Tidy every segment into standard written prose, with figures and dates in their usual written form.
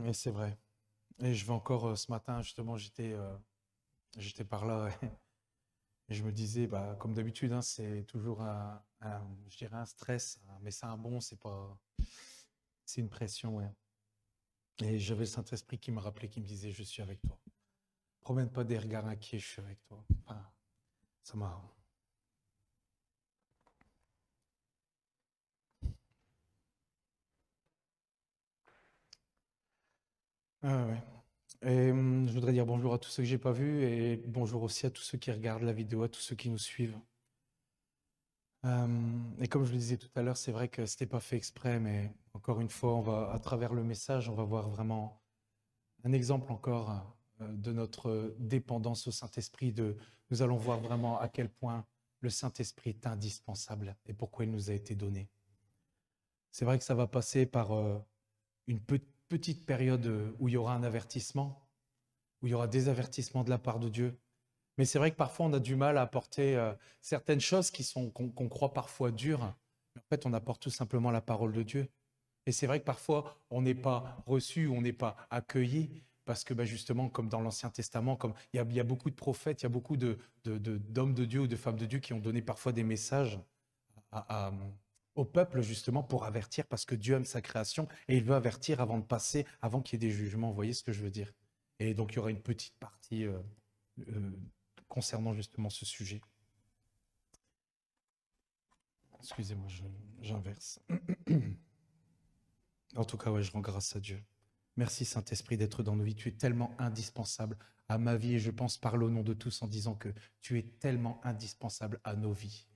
Et c'est vrai. Et je vais encore ce matin, justement, j'étais par là et je me disais, bah, comme d'habitude, hein, c'est toujours je dirais un stress, mais c'est un bon, c'est pas, c'est une pression, ouais. Et j'avais le Saint-Esprit qui me rappelait, qui me disait, je suis avec toi. Promène pas des regards inquiets, je suis avec toi. Enfin, ça m'a. Ah ouais. Et je voudrais dire bonjour à tous ceux que j'ai pas vus et bonjour aussi à tous ceux qui regardent la vidéo, à tous ceux qui nous suivent. Et comme je le disais tout à l'heure, c'est vrai que c'était pas fait exprès, mais encore une fois, on va, à travers le message, on va voir vraiment un exemple encore de notre dépendance au Saint-Esprit. Nous allons voir vraiment à quel point le Saint-Esprit est indispensable et pourquoi il nous a été donné. C'est vrai que ça va passer par une petite période où il y aura un avertissement, où il y aura des avertissements de la part de Dieu. Mais c'est vrai que parfois, on a du mal à apporter certaines choses qu'on croit parfois dures. Mais en fait, on apporte tout simplement la parole de Dieu. Et c'est vrai que parfois, on n'est pas reçu, on n'est pas accueilli, parce que bah, justement, comme dans l'Ancien Testament, comme il y a beaucoup de prophètes, il y a beaucoup d'hommes de Dieu ou de femmes de Dieu qui ont donné parfois des messages à, à, au peuple, justement, pour avertir, parce que Dieu aime sa création, et il veut avertir avant de passer, avant qu'il y ait des jugements. Vous voyez ce que je veux dire? Et donc, il y aura une petite partie euh, concernant justement ce sujet. Excusez-moi, j'inverse. En tout cas, ouais, je rends grâce à Dieu. Merci Saint-Esprit d'être dans nos vies. Tu es tellement indispensable à ma vie et je pense parler au nom de tous en disant que tu es tellement indispensable à nos vies.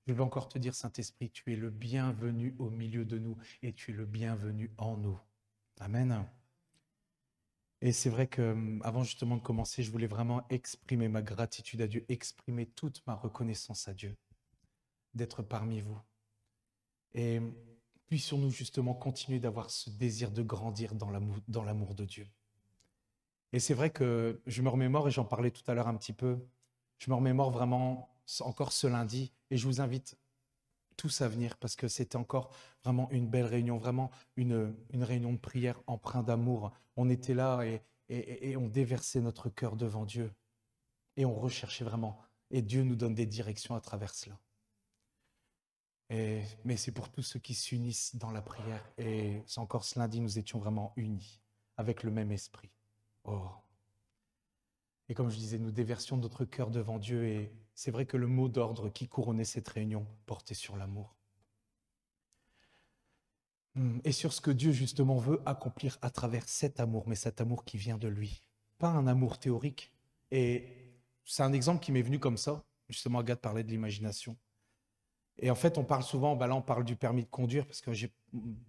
Je veux encore te dire, Saint-Esprit, tu es le bienvenu au milieu de nous et tu es le bienvenu en nous. Amen. Et c'est vrai que avant justement de commencer, je voulais vraiment exprimer ma gratitude à Dieu, exprimer toute ma reconnaissance à Dieu d'être parmi vous. Et puissions-nous justement continuer d'avoir ce désir de grandir dans l'amour de Dieu. Et c'est vrai que je me remémore, et j'en parlais tout à l'heure un petit peu, je me remémore vraiment encore ce lundi, et je vous invite tous à venir parce que c'était encore vraiment une belle réunion, vraiment une réunion de prière empreinte d'amour. On était là et on déversait notre cœur devant Dieu, et on recherchait vraiment, et Dieu nous donne des directions à travers cela. Mais c'est pour tous ceux qui s'unissent dans la prière. Et c'est encore ce lundi, nous étions vraiment unis, avec le même esprit. Oh. Et comme je disais, nous déversions notre cœur devant Dieu. Et c'est vrai que le mot d'ordre qui couronnait cette réunion portait sur l'amour. Et sur ce que Dieu, justement, veut accomplir à travers cet amour, mais cet amour qui vient de lui. Pas un amour théorique. Et c'est un exemple qui m'est venu comme ça. Justement, Agathe parlait de l'imagination. Et en fait, on parle souvent, bah là, on parle du permis de conduire, parce que j'ai,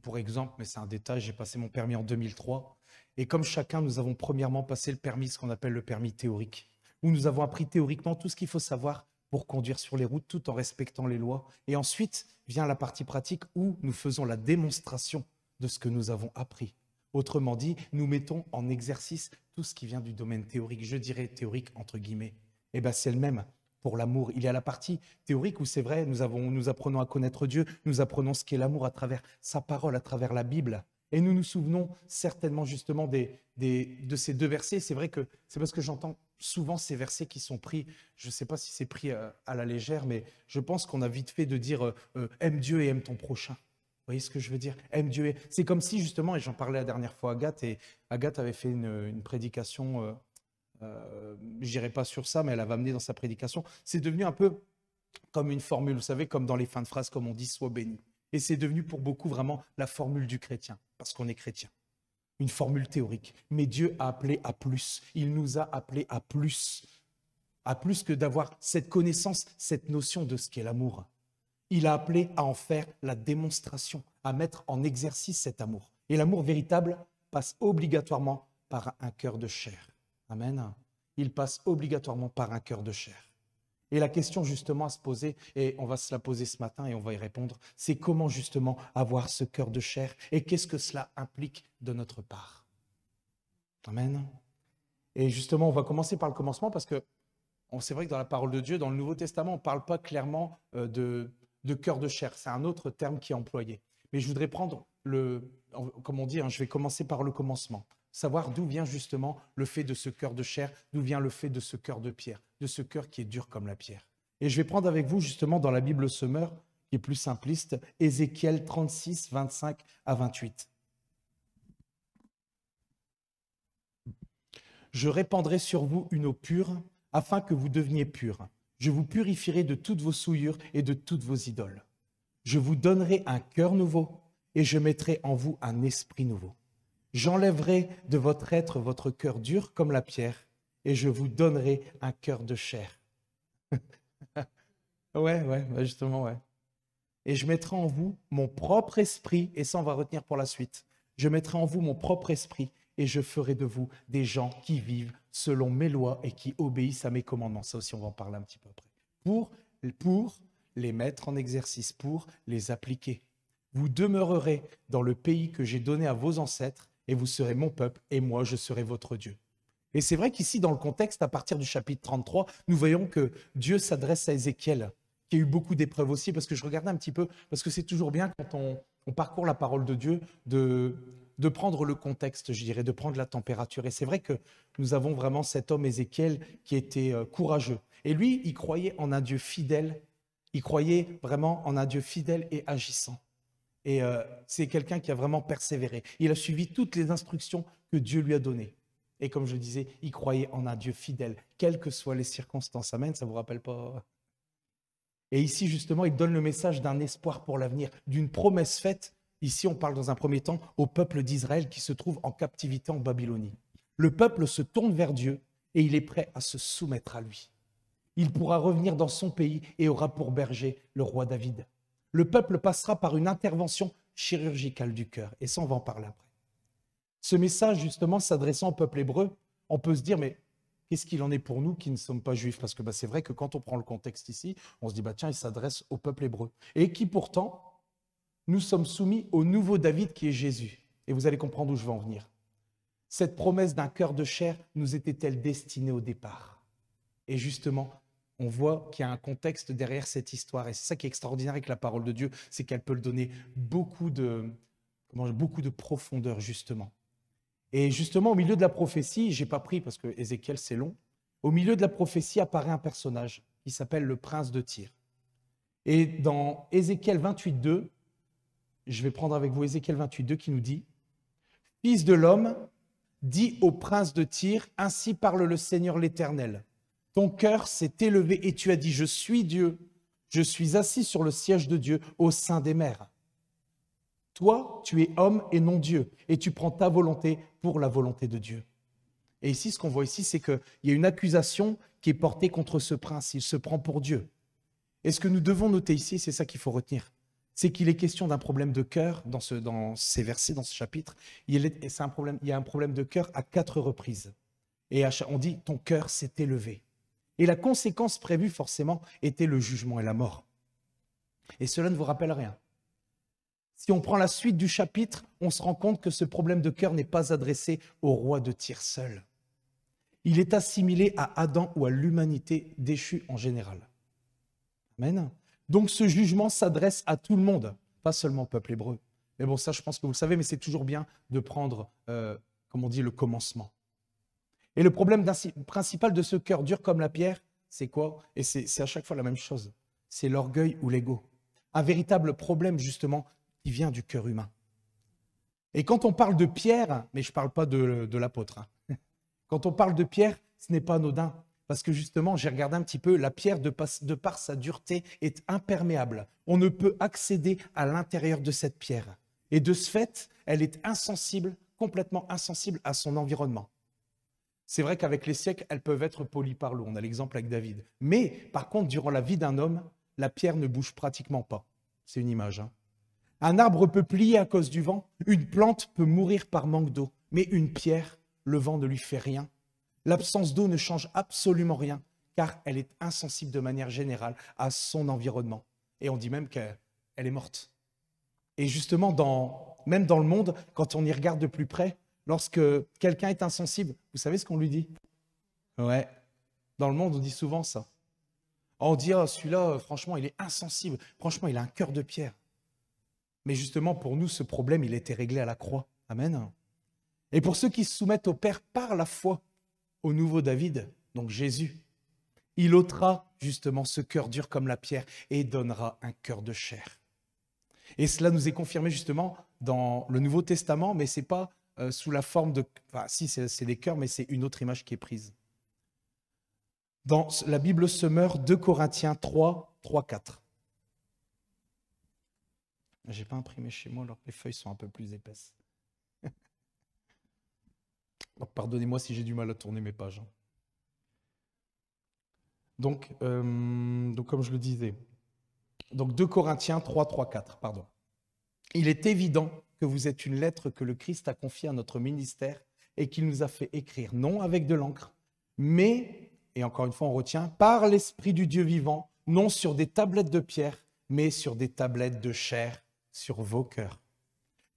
pour exemple, mais c'est un détail, j'ai passé mon permis en 2003. Et comme chacun, nous avons premièrement passé le permis, ce qu'on appelle le permis théorique, où nous avons appris théoriquement tout ce qu'il faut savoir pour conduire sur les routes, tout en respectant les lois. Et ensuite vient la partie pratique où nous faisons la démonstration de ce que nous avons appris. Autrement dit, nous mettons en exercice tout ce qui vient du domaine théorique. Je dirais théorique entre guillemets. Et bien, c'est le même pour l'amour. Il y a la partie théorique où c'est vrai, nous apprenons à connaître Dieu, nous apprenons ce qu'est l'amour à travers sa parole, à travers la Bible. Et nous nous souvenons certainement justement de ces deux versets. C'est vrai que c'est parce que j'entends souvent ces versets qui sont pris, je ne sais pas si c'est pris à la légère, mais je pense qu'on a vite fait de dire aime Dieu et aime ton prochain. Vous voyez ce que je veux dire? Aime Dieu. C'est comme si justement, et j'en parlais la dernière fois à Agathe, et Agathe avait fait une prédication je n'irai pas sur ça, mais elle avait amené dans sa prédication, c'est devenu un peu comme une formule, vous savez, comme dans les fins de phrases, comme on dit, sois béni. Et c'est devenu pour beaucoup vraiment la formule du chrétien, parce qu'on est chrétien. Une formule théorique. Mais Dieu a appelé à plus. Il nous a appelé à plus que d'avoir cette connaissance, cette notion de ce qu'est l'amour. Il a appelé à en faire la démonstration, à mettre en exercice cet amour. Et l'amour véritable passe obligatoirement par un cœur de chair. Amen. Il passe obligatoirement par un cœur de chair. Et la question justement à se poser, et on va se la poser ce matin et on va y répondre, c'est comment justement avoir ce cœur de chair et qu'est-ce que cela implique de notre part. Amen. Et justement, on va commencer par le commencement parce que c'est vrai que dans la parole de Dieu, dans le Nouveau Testament, on ne parle pas clairement de cœur de chair. C'est un autre terme qui est employé. Mais je voudrais prendre comme on dit, hein, je vais commencer par le commencement. Savoir d'où vient justement le fait de ce cœur de chair, d'où vient le fait de ce cœur de pierre, de ce cœur qui est dur comme la pierre. Et je vais prendre avec vous justement dans la Bible Semeur, qui est plus simpliste, Ézéchiel 36, 25 à 28. Je répandrai sur vous une eau pure, afin que vous deveniez purs. Je vous purifierai de toutes vos souillures et de toutes vos idoles. Je vous donnerai un cœur nouveau, et je mettrai en vous un esprit nouveau. J'enlèverai de votre être votre cœur dur comme la pierre, et je vous donnerai un cœur de chair. Ouais, justement, ouais. Et je mettrai en vous mon propre esprit, et ça on va retenir pour la suite. Je mettrai en vous mon propre esprit, et je ferai de vous des gens qui vivent selon mes lois et qui obéissent à mes commandements. Ça aussi, on va en parler un petit peu après. Pour les mettre en exercice, pour les appliquer. Vous demeurerez dans le pays que j'ai donné à vos ancêtres, et vous serez mon peuple, et moi, je serai votre Dieu. Et c'est vrai qu'ici, dans le contexte, à partir du chapitre 33, nous voyons que Dieu s'adresse à Ézéchiel, qui a eu beaucoup d'épreuves aussi, parce que je regardais un petit peu, parce que c'est toujours bien quand on parcourt la parole de Dieu, de prendre le contexte, je dirais, de prendre la température. Et c'est vrai que nous avons vraiment cet homme Ézéchiel qui était courageux. Et lui, il croyait en un Dieu fidèle, il croyait vraiment en un Dieu fidèle et agissant. Et c'est quelqu'un qui a vraiment persévéré. Il a suivi toutes les instructions que Dieu lui a données. Et comme je le disais, il croyait en un Dieu fidèle, quelles que soient les circonstances. Amen, ça ne vous rappelle pas? Et ici, justement, il donne le message d'un espoir pour l'avenir, d'une promesse faite. Ici, on parle dans un premier temps au peuple d'Israël qui se trouve en captivité en Babylonie. Le peuple se tourne vers Dieu et il est prêt à se soumettre à lui. Il pourra revenir dans son pays et aura pour berger le roi David. Le peuple passera par une intervention chirurgicale du cœur. Et ça, on va en parler après. Ce message, justement, s'adressant au peuple hébreu, on peut se dire, mais qu'est-ce qu'il en est pour nous qui ne sommes pas juifs? Parce que c'est vrai que quand on prend le contexte ici, on se dit, tiens, il s'adresse au peuple hébreu. Et qui pourtant, nous sommes soumis au nouveau David qui est Jésus. Et vous allez comprendre où je veux en venir. Cette promesse d'un cœur de chair nous était-elle destinée au départ? Et justement, on voit qu'il y a un contexte derrière cette histoire. Et c'est ça qui est extraordinaire avec la parole de Dieu, c'est qu'elle peut donner beaucoup de profondeur, justement. Et justement, au milieu de la prophétie, je n'ai pas pris parce que Ézéchiel, c'est long, au milieu de la prophétie apparaît un personnage qui s'appelle le prince de Tyr. Et dans Ézéchiel 28.2, je vais prendre avec vous Ézéchiel 28.2 qui nous dit « Fils de l'homme, dis au prince de Tyr, ainsi parle le Seigneur l'Éternel. Ton cœur s'est élevé et tu as dit, je suis Dieu, je suis assis sur le siège de Dieu au sein des mers. Toi, tu es homme et non Dieu, et tu prends ta volonté pour la volonté de Dieu. » Et ici, ce qu'on voit ici, c'est qu'il y a une accusation qui est portée contre ce prince. Il se prend pour Dieu. Et ce que nous devons noter ici, c'est ça qu'il faut retenir, c'est qu'il est question d'un problème de cœur dans ces versets, dans ce chapitre. Il y a un problème de cœur à 4 reprises. Et on dit, ton cœur s'est élevé. Et la conséquence prévue, forcément, était le jugement et la mort. Et cela ne vous rappelle rien. Si on prend la suite du chapitre, on se rend compte que ce problème de cœur n'est pas adressé au roi de Tyr seul. Il est assimilé à Adam ou à l'humanité déchue en général. Amen. Donc ce jugement s'adresse à tout le monde, pas seulement au peuple hébreu. Mais bon, ça je pense que vous le savez, mais c'est toujours bien de prendre, comme on dit, le commencement. Et le problème principal de ce cœur dur comme la pierre, c'est quoi? Et c'est à chaque fois la même chose. C'est l'orgueil ou l'ego. Un véritable problème, justement, qui vient du cœur humain. Et quand on parle de pierre, mais je ne parle pas de l'apôtre, hein. Quand on parle de pierre, ce n'est pas anodin. Parce que justement, j'ai regardé un petit peu, la pierre, de par sa dureté, est imperméable. On ne peut accéder à l'intérieur de cette pierre. Et de ce fait, elle est insensible, complètement insensible à son environnement. C'est vrai qu'avec les siècles, elles peuvent être polies par l'eau. On a l'exemple avec David. Mais par contre, durant la vie d'un homme, la pierre ne bouge pratiquement pas. C'est une image, hein. Un arbre peut plier à cause du vent. Une plante peut mourir par manque d'eau. Mais une pierre, le vent ne lui fait rien. L'absence d'eau ne change absolument rien, car elle est insensible de manière générale à son environnement. Et on dit même qu'elle est morte. Et justement, même dans le monde, quand on y regarde de plus près, lorsque quelqu'un est insensible, vous savez ce qu'on lui dit? Ouais, dans le monde, on dit souvent ça. On dit, oh, celui-là, franchement, il est insensible. Franchement, il a un cœur de pierre. Mais justement, pour nous, ce problème, il a été réglé à la croix. Amen. Et pour ceux qui se soumettent au Père par la foi, au nouveau David, donc Jésus, il ôtera justement ce cœur dur comme la pierre et donnera un cœur de chair. Et cela nous est confirmé justement dans le Nouveau Testament, mais ce n'est pas sous la forme de... Enfin, si, c'est les cœurs, mais c'est une autre image qui est prise. Dans la Bible Semeur, 2 Corinthiens 3, 3, 4. Je n'ai pas imprimé chez moi, alors les feuilles sont un peu plus épaisses. Pardonnez-moi si j'ai du mal à tourner mes pages. Donc comme je le disais, donc 2 Corinthiens 3, 3, 4, pardon. Il est évident que vous êtes une lettre que le Christ a confiée à notre ministère et qu'il nous a fait écrire, non avec de l'encre, mais, et encore une fois on retient, par l'Esprit du Dieu vivant, non sur des tablettes de pierre, mais sur des tablettes de chair, sur vos cœurs.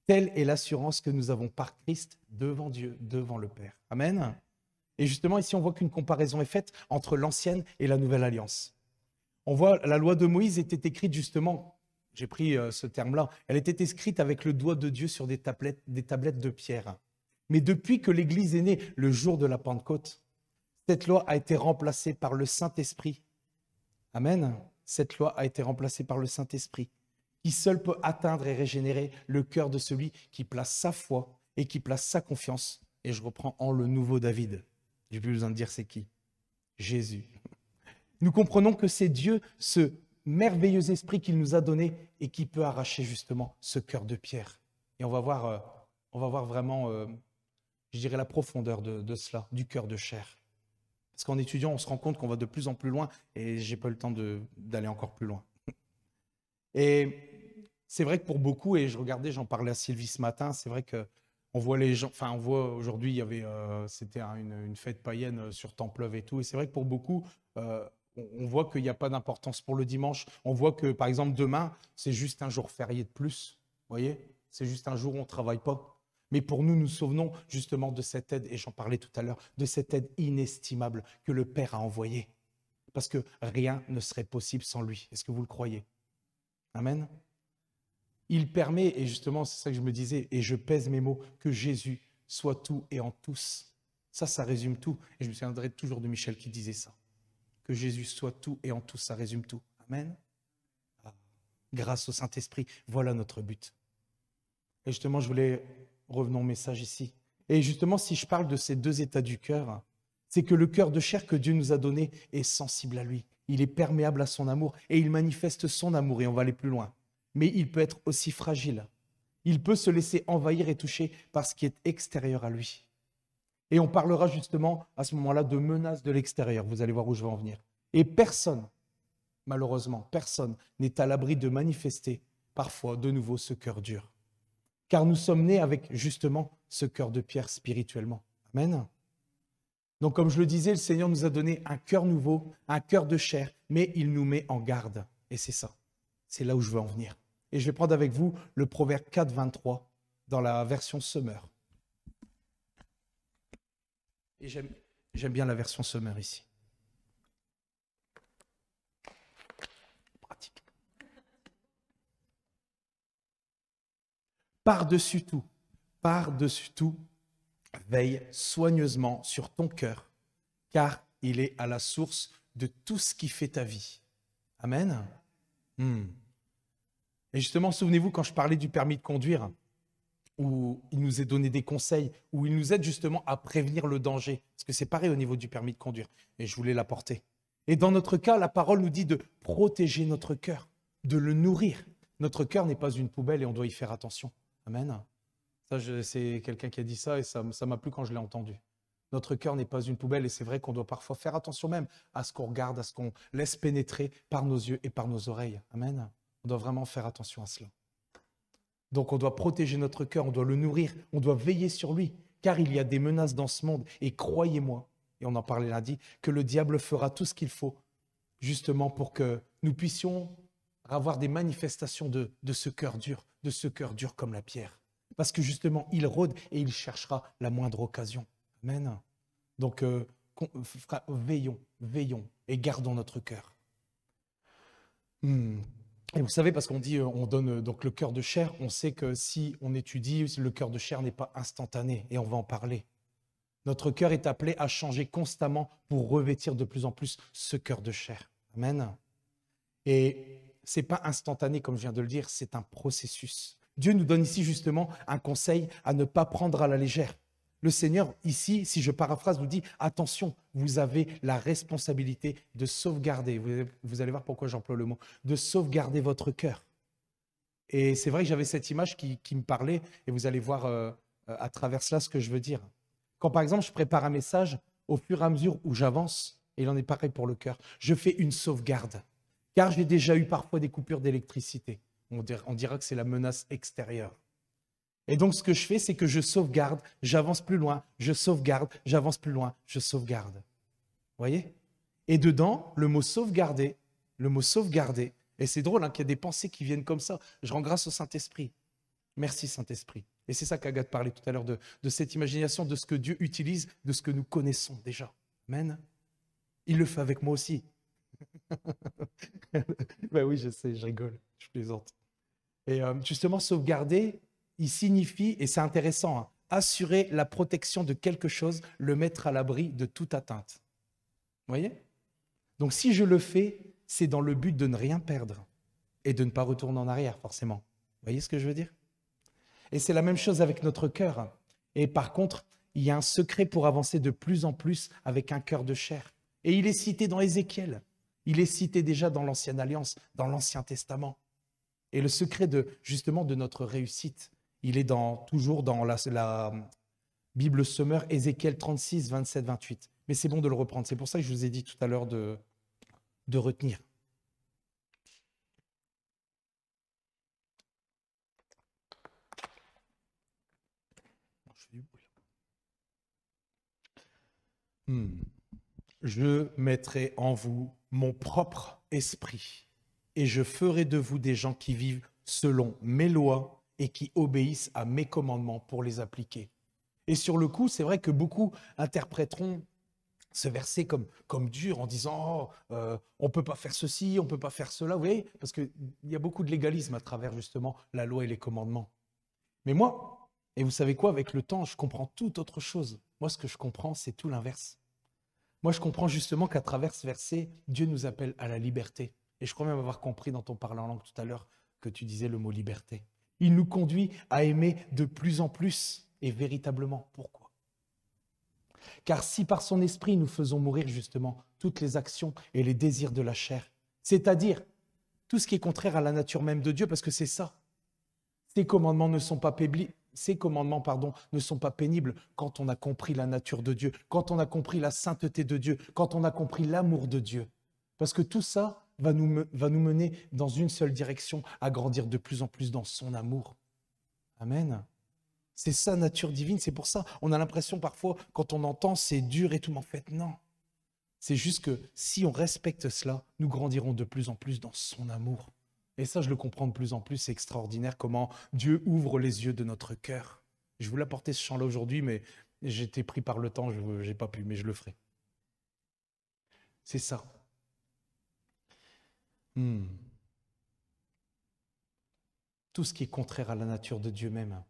Telle est l'assurance que nous avons par Christ devant Dieu, devant le Père. Amen. Et justement, ici, on voit qu'une comparaison est faite entre l'ancienne et la nouvelle alliance. On voit, la loi de Moïse était écrite justement, j'ai pris ce terme-là, elle était écrite avec le doigt de Dieu sur des tablettes de pierre. Mais depuis que l'Église est née, le jour de la Pentecôte, cette loi a été remplacée par le Saint-Esprit. Amen. Cette loi a été remplacée par le Saint-Esprit, qui seul peut atteindre et régénérer le cœur de celui qui place sa foi et qui place sa confiance. Et je reprends en le nouveau David. J'ai plus besoin de dire c'est qui. Jésus. Nous comprenons que c'est Dieu, ce merveilleux esprit qu'il nous a donné et qui peut arracher justement ce cœur de pierre. Et on va voir vraiment, je dirais, la profondeur de cela, du cœur de chair. Parce qu'en étudiant, on se rend compte qu'on va de plus en plus loin et j'ai pas eu le temps d'aller encore plus loin. Et c'est vrai que pour beaucoup, et je regardais, j'en parlais à Sylvie ce matin, c'est vrai que on voit les gens, enfin on voit aujourd'hui, il y avait, c'était une fête païenne sur Templeuve et tout, et c'est vrai que pour beaucoup, on voit qu'il n'y a pas d'importance pour le dimanche. On voit que par exemple demain, c'est juste un jour férié de plus, vous voyez, c'est juste un jour où on ne travaille pas. Mais pour nous, nous souvenons justement de cette aide, et j'en parlais tout à l'heure, de cette aide inestimable que le Père a envoyée. Parce que rien ne serait possible sans lui. Est-ce que vous le croyez? Amen. Il permet, et justement, c'est ça que je me disais, et je pèse mes mots, que Jésus soit tout et en tous. Ça résume tout. Et je me souviendrai toujours de Michel qui disait ça. Que Jésus soit tout et en tous, ça résume tout. Amen. Grâce au Saint-Esprit, voilà notre but. Et justement, je voulais revenons au message ici. Et justement, si je parle de ces deux états du cœur, c'est que le cœur de chair que Dieu nous a donné est sensible à lui. Il est perméable à son amour et il manifeste son amour, et on va aller plus loin. Mais il peut être aussi fragile. Il peut se laisser envahir et toucher par ce qui est extérieur à lui. Et on parlera justement à ce moment-là de menaces de l'extérieur. Vous allez voir où je vais en venir. Et personne, malheureusement, personne n'est à l'abri de manifester parfois de nouveau ce cœur dur. Car nous sommes nés avec justement ce cœur de pierre spirituellement. Amen. Donc comme je le disais, le Seigneur nous a donné un cœur nouveau, un cœur de chair, mais il nous met en garde. Et c'est ça. C'est là où je veux en venir. Et je vais prendre avec vous le Proverbe 4, 23 dans la version Semeur. Et j'aime bien la version Semeur ici. Pratique. Par-dessus tout, veille soigneusement sur ton cœur, car il est à la source de tout ce qui fait ta vie. Amen. Et justement, souvenez-vous, quand je parlais du permis de conduire, où il nous est donné des conseils, où il nous aide justement à prévenir le danger. Parce que c'est pareil au niveau du permis de conduire. Et je voulais l'apporter. Et dans notre cas, la parole nous dit de protéger notre cœur, de le nourrir. Notre cœur n'est pas une poubelle et on doit y faire attention. Amen. Ça, c'est quelqu'un qui a dit ça et ça m'a plu quand je l'ai entendu. Notre cœur n'est pas une poubelle et c'est vrai qu'on doit parfois faire attention même à ce qu'on regarde, à ce qu'on laisse pénétrer par nos yeux et par nos oreilles. Amen. On doit vraiment faire attention à cela. Donc on doit protéger notre cœur, on doit le nourrir, on doit veiller sur lui, car il y a des menaces dans ce monde. Et croyez-moi, et on en parlait lundi, que le diable fera tout ce qu'il faut, justement pour que nous puissions avoir des manifestations de ce cœur dur comme la pierre. Parce que justement, il rôde et il cherchera la moindre occasion. Amen. Donc veillons et gardons notre cœur. Et vous savez, parce qu'on dit, on donne donc le cœur de chair, on sait que si on étudie, le cœur de chair n'est pas instantané, et on va en parler. Notre cœur est appelé à changer constamment pour revêtir de plus en plus ce cœur de chair. Amen. Et c'est pas instantané, comme je viens de le dire, c'est un processus. Dieu nous donne ici justement un conseil à ne pas prendre à la légère. Le Seigneur, ici, si je paraphrase, nous dit, attention, vous avez la responsabilité de sauvegarder, vous allez voir pourquoi j'emploie le mot, de sauvegarder votre cœur. Et c'est vrai que j'avais cette image qui me parlait, et vous allez voir à travers cela ce que je veux dire. Quand par exemple je prépare un message, au fur et à mesure où j'avance, et il en est pareil pour le cœur, je fais une sauvegarde. Car j'ai déjà eu parfois des coupures d'électricité. On dira que c'est la menace extérieure. Et donc, ce que je fais, c'est que je sauvegarde, j'avance plus loin, je sauvegarde, j'avance plus loin, je sauvegarde. Vous voyez? Et dedans, le mot sauvegarder, et c'est drôle qu'il y a des pensées qui viennent comme ça. Je rends grâce au Saint-Esprit. Merci Saint-Esprit. Et c'est ça qu'Agathe parlait tout à l'heure, de cette imagination, de ce que Dieu utilise, de ce que nous connaissons déjà. Amen. Il le fait avec moi aussi. Ben oui, je sais, je rigole, je plaisante. Et justement, sauvegarder, il signifie, et c'est intéressant, hein, assurer la protection de quelque chose, le mettre à l'abri de toute atteinte. Vous voyez? Donc si je le fais, c'est dans le but de ne rien perdre et de ne pas retourner en arrière, forcément. Vous voyez ce que je veux dire? Et c'est la même chose avec notre cœur. Et par contre, il y a un secret pour avancer de plus en plus avec un cœur de chair. Et il est cité dans Ézéchiel. Il est cité déjà dans l'Ancienne Alliance, dans l'Ancien Testament. Et le secret justement de notre réussite, il est toujours dans la Bible Summer, Ézéchiel 36, 27, 28. Mais c'est bon de le reprendre. C'est pour ça que je vous ai dit tout à l'heure de retenir. Je mettrai en vous mon propre esprit et je ferai de vous des gens qui vivent selon mes lois et qui obéissent à mes commandements pour les appliquer. Et sur le coup, c'est vrai que beaucoup interpréteront ce verset comme dur en disant on ne peut pas faire ceci, on ne peut pas faire cela, vous voyez, parce qu'il y a beaucoup de légalisme à travers justement la loi et les commandements. Mais moi, et vous savez quoi, avec le temps, je comprends tout autre chose. Moi, ce que je comprends, c'est tout l'inverse. Moi, je comprends justement qu'à travers ce verset, Dieu nous appelle à la liberté. Et je crois même avoir compris dans ton parler en langue tout à l'heure que tu disais le mot liberté. Il nous conduit à aimer de plus en plus et véritablement. Pourquoi? Car si par son esprit nous faisons mourir justement toutes les actions et les désirs de la chair, c'est-à-dire tout ce qui est contraire à la nature même de Dieu, parce que c'est ça. Ces commandements ne sont pas pénibles quand on a compris la nature de Dieu, quand on a compris la sainteté de Dieu, quand on a compris l'amour de Dieu. Parce que tout ça va nous mener dans une seule direction, à grandir de plus en plus dans son amour. Amen. C'est sa nature divine, c'est pour ça. On a l'impression parfois, quand on entend, c'est dur et tout, mais en fait, non. C'est juste que si on respecte cela, nous grandirons de plus en plus dans son amour. Et ça, je le comprends de plus en plus, c'est extraordinaire comment Dieu ouvre les yeux de notre cœur. Je voulais apporter ce chant-là aujourd'hui, mais j'étais pris par le temps, je n'ai pas pu, mais je le ferai. C'est ça. Tout ce qui est contraire à la nature de Dieu même.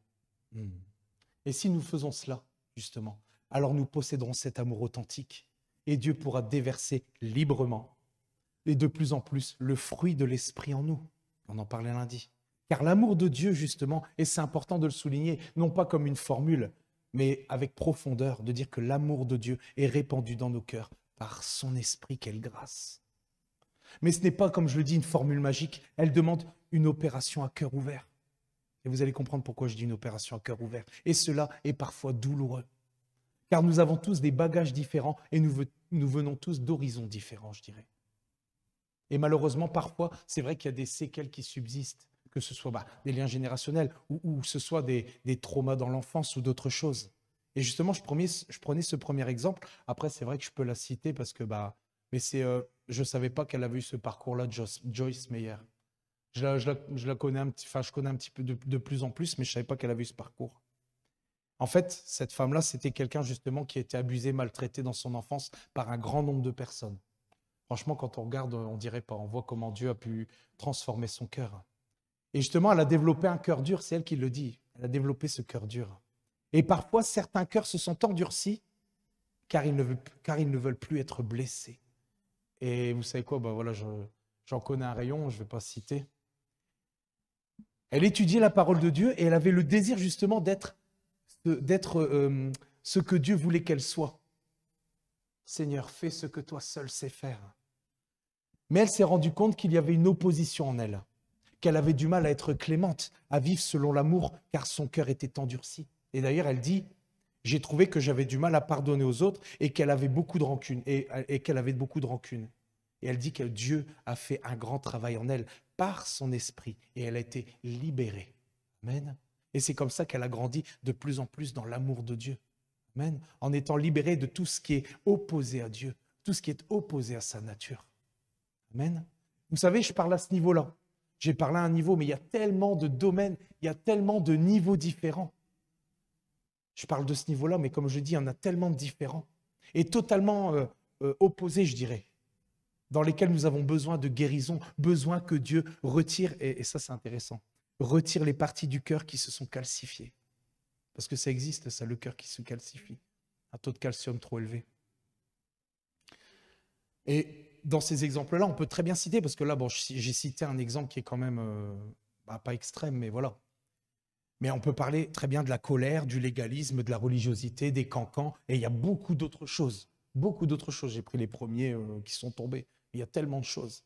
Et si nous faisons cela, justement, alors nous posséderons cet amour authentique et Dieu pourra déverser librement et de plus en plus le fruit de l'esprit en nous. On en parlait lundi. Car l'amour de Dieu, justement, et c'est important de le souligner, non pas comme une formule, mais avec profondeur, de dire que l'amour de Dieu est répandu dans nos cœurs par son esprit, quelle grâce. Mais ce n'est pas, comme je le dis, une formule magique, elle demande une opération à cœur ouvert. Et vous allez comprendre pourquoi je dis une opération à cœur ouvert. Et cela est parfois douloureux. Car nous avons tous des bagages différents et nous venons tous d'horizons différents, je dirais. Et malheureusement, parfois, c'est vrai qu'il y a des séquelles qui subsistent, que ce soit des liens générationnels ou ce soit des traumas dans l'enfance ou d'autres choses. Et justement, je prenais ce premier exemple. Après, c'est vrai que je peux la citer parce que mais je ne savais pas qu'elle avait eu ce parcours-là, Joyce Meyer. Je la connais je connais un petit peu de plus en plus, mais je ne savais pas qu'elle avait eu ce parcours. En fait, cette femme-là, c'était quelqu'un justement qui a été abusé, maltraité dans son enfance par un grand nombre de personnes. Franchement, quand on regarde, on dirait pas. On voit comment Dieu a pu transformer son cœur. Et justement, elle a développé un cœur dur, c'est elle qui le dit. Elle a développé ce cœur dur. Et parfois, certains cœurs se sont endurcis car ils ne veulent plus être blessés. Et vous savez quoi, voilà, j'en connais un rayon, je ne vais pas citer. Elle étudiait la parole de Dieu et elle avait le désir justement d'être ce que Dieu voulait qu'elle soit. Seigneur, fais ce que toi seul sais faire. Mais elle s'est rendue compte qu'il y avait une opposition en elle, qu'elle avait du mal à être clémente, à vivre selon l'amour, car son cœur était endurci. Et d'ailleurs, elle dit, j'ai trouvé que j'avais du mal à pardonner aux autres et qu'elle avait beaucoup de rancune. Et qu'elle avait beaucoup de rancune. Et elle dit que Dieu a fait un grand travail en elle par son esprit et elle a été libérée. Amen. Et c'est comme ça qu'elle a grandi de plus en plus dans l'amour de Dieu. Amen. En étant libérée de tout ce qui est opposé à Dieu, tout ce qui est opposé à sa nature. Amen. Vous savez, je parle à ce niveau-là. J'ai parlé à un niveau, mais il y a tellement de domaines, il y a tellement de niveaux différents. Je parle de ce niveau-là, mais comme je dis, il y en a tellement de différents. Et totalement opposés, je dirais, dans lesquels nous avons besoin de guérison, besoin que Dieu retire, et ça c'est intéressant, retire les parties du cœur qui se sont calcifiées. Parce que ça existe, ça, le cœur qui se calcifie. Un taux de calcium trop élevé. Et dans ces exemples-là, on peut très bien citer, parce que là, j'ai cité un exemple qui est quand même, pas extrême, mais voilà. Mais on peut parler très bien de la colère, du légalisme, de la religiosité, des cancans, et il y a beaucoup d'autres choses. Beaucoup d'autres choses. J'ai pris les premiers qui sont tombés. Il y a tellement de choses.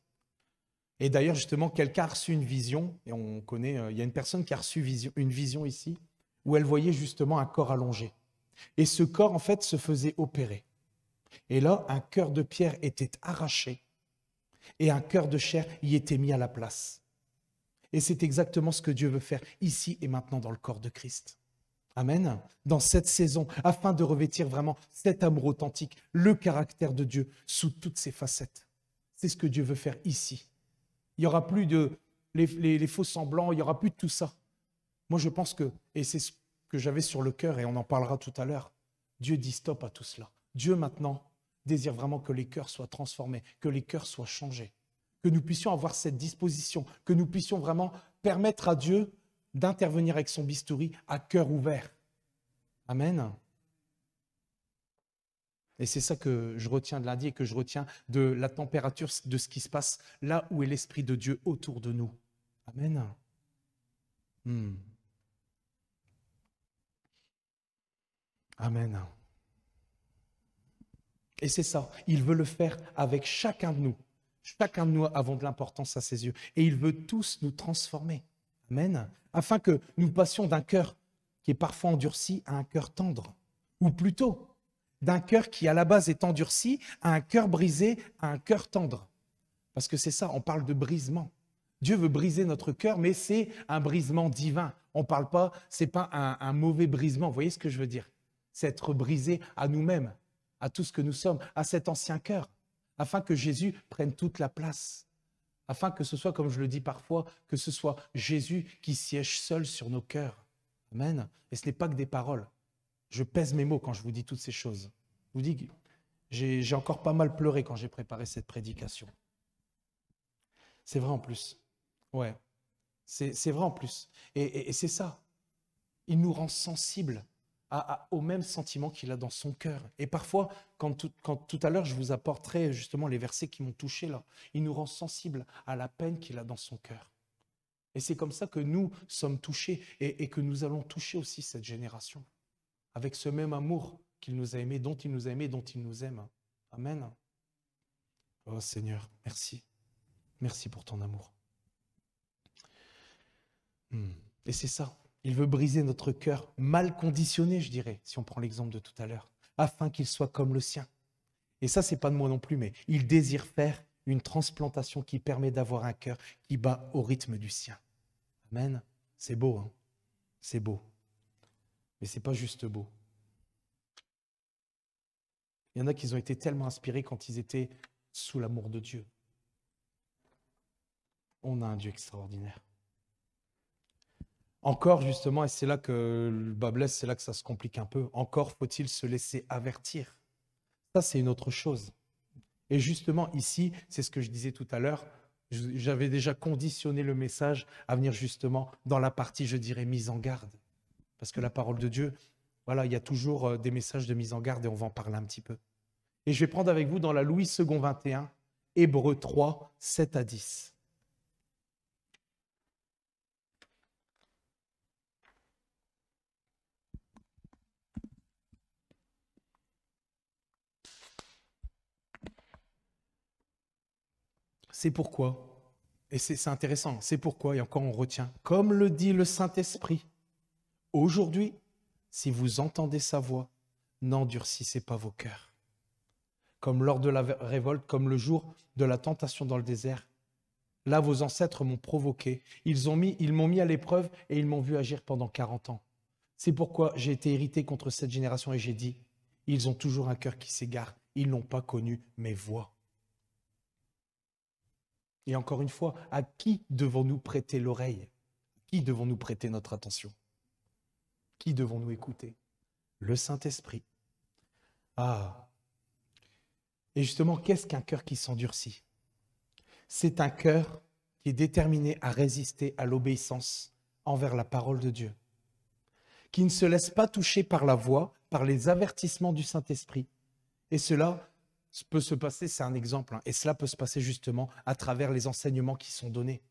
Et d'ailleurs, justement, quelqu'un a reçu une vision, et on connaît, il y a une personne qui a reçu une vision ici, où elle voyait justement un corps allongé. Et ce corps, en fait, se faisait opérer. Et là, un cœur de pierre était arraché, et un cœur de chair y était mis à la place. Et c'est exactement ce que Dieu veut faire ici et maintenant dans le corps de Christ. Amen. Dans cette saison, afin de revêtir vraiment cet amour authentique, le caractère de Dieu sous toutes ses facettes. C'est ce que Dieu veut faire ici. Il n'y aura plus de les faux semblants, il n'y aura plus de tout ça. Moi, je pense que, et c'est ce que j'avais sur le cœur, et on en parlera tout à l'heure, Dieu dit stop à tout cela. Dieu, maintenant, désire vraiment que les cœurs soient transformés, que les cœurs soient changés, que nous puissions avoir cette disposition, que nous puissions vraiment permettre à Dieu d'intervenir avec son bistouri à cœur ouvert. Amen. Et c'est ça que je retiens de lundi et que je retiens de la température de ce qui se passe là où est l'Esprit de Dieu autour de nous. Amen. Amen. Et c'est ça, il veut le faire avec chacun de nous. Chacun de nous avons de l'importance à ses yeux. Et il veut tous nous transformer. Amen. Afin que nous passions d'un cœur qui est parfois endurci à un cœur tendre. Ou plutôt, d'un cœur qui à la base est endurci à un cœur brisé, à un cœur tendre. Parce que c'est ça, on parle de brisement. Dieu veut briser notre cœur, mais c'est un brisement divin. On ne parle pas, ce n'est pas un mauvais brisement. Vous voyez ce que je veux dire? C'est être brisé à nous-mêmes, à tout ce que nous sommes, à cet ancien cœur, afin que Jésus prenne toute la place. Afin que ce soit, comme je le dis parfois, que ce soit Jésus qui siège seul sur nos cœurs. Amen. Et ce n'est pas que des paroles. Je pèse mes mots quand je vous dis toutes ces choses. Je vous dis que j'ai encore pas mal pleuré quand j'ai préparé cette prédication. C'est vrai en plus. Ouais, c'est vrai en plus. Et c'est ça. Il nous rend sensibles aux mêmes sentiments qu'il a dans son cœur. Et parfois, quand tout à l'heure, je vous apporterai justement les versets qui m'ont touché là, il nous rend sensibles à la peine qu'il a dans son cœur. Et c'est comme ça que nous sommes touchés et que nous allons toucher aussi cette génération. Avec ce même amour qu'il nous a aimé, dont il nous a aimé, dont il nous aime. Amen. Oh Seigneur, merci. Merci pour ton amour. Et c'est ça. Il veut briser notre cœur mal conditionné, je dirais, si on prend l'exemple de tout à l'heure, afin qu'il soit comme le sien. Et ça, c'est pas de moi non plus, mais il désire faire une transplantation qui permet d'avoir un cœur qui bat au rythme du sien. Amen. C'est beau, hein? C'est beau. Mais c'est pas juste beau. Il y en a qui ont été tellement inspirés quand ils étaient sous l'amour de Dieu. On a un Dieu extraordinaire. Encore justement, et c'est là que le bas blesse, c'est là que ça se complique un peu, encore faut-il se laisser avertir. Ça, c'est une autre chose. Et justement, ici, c'est ce que je disais tout à l'heure, j'avais déjà conditionné le message à venir justement dans la partie, je dirais, mise en garde. Parce que la parole de Dieu, voilà, il y a toujours des messages de mise en garde et on va en parler un petit peu. Et je vais prendre avec vous dans la Louis II 21, Hébreux 3, 7 à 10. C'est pourquoi, et c'est intéressant, c'est pourquoi, et encore on retient, comme le dit le Saint-Esprit, aujourd'hui, si vous entendez sa voix, n'endurcissez pas vos cœurs. Comme lors de la révolte, comme le jour de la tentation dans le désert. Là, vos ancêtres m'ont provoqué, ils m'ont mis à l'épreuve et ils m'ont vu agir pendant 40 ans. C'est pourquoi j'ai été irrité contre cette génération et j'ai dit, ils ont toujours un cœur qui s'égare, ils n'ont pas connu mes voies. Et encore une fois, à qui devons-nous prêter l'oreille? Qui devons-nous prêter notre attention? Qui devons-nous écouter? Le Saint-Esprit. Ah. Et justement, qu'est-ce qu'un cœur qui s'endurcit? C'est un cœur qui est déterminé à résister à l'obéissance envers la parole de Dieu, qui ne se laisse pas toucher par la voix, par les avertissements du Saint-Esprit. Et cela peut se passer, c'est un exemple, et cela peut se passer justement à travers les enseignements qui sont donnés,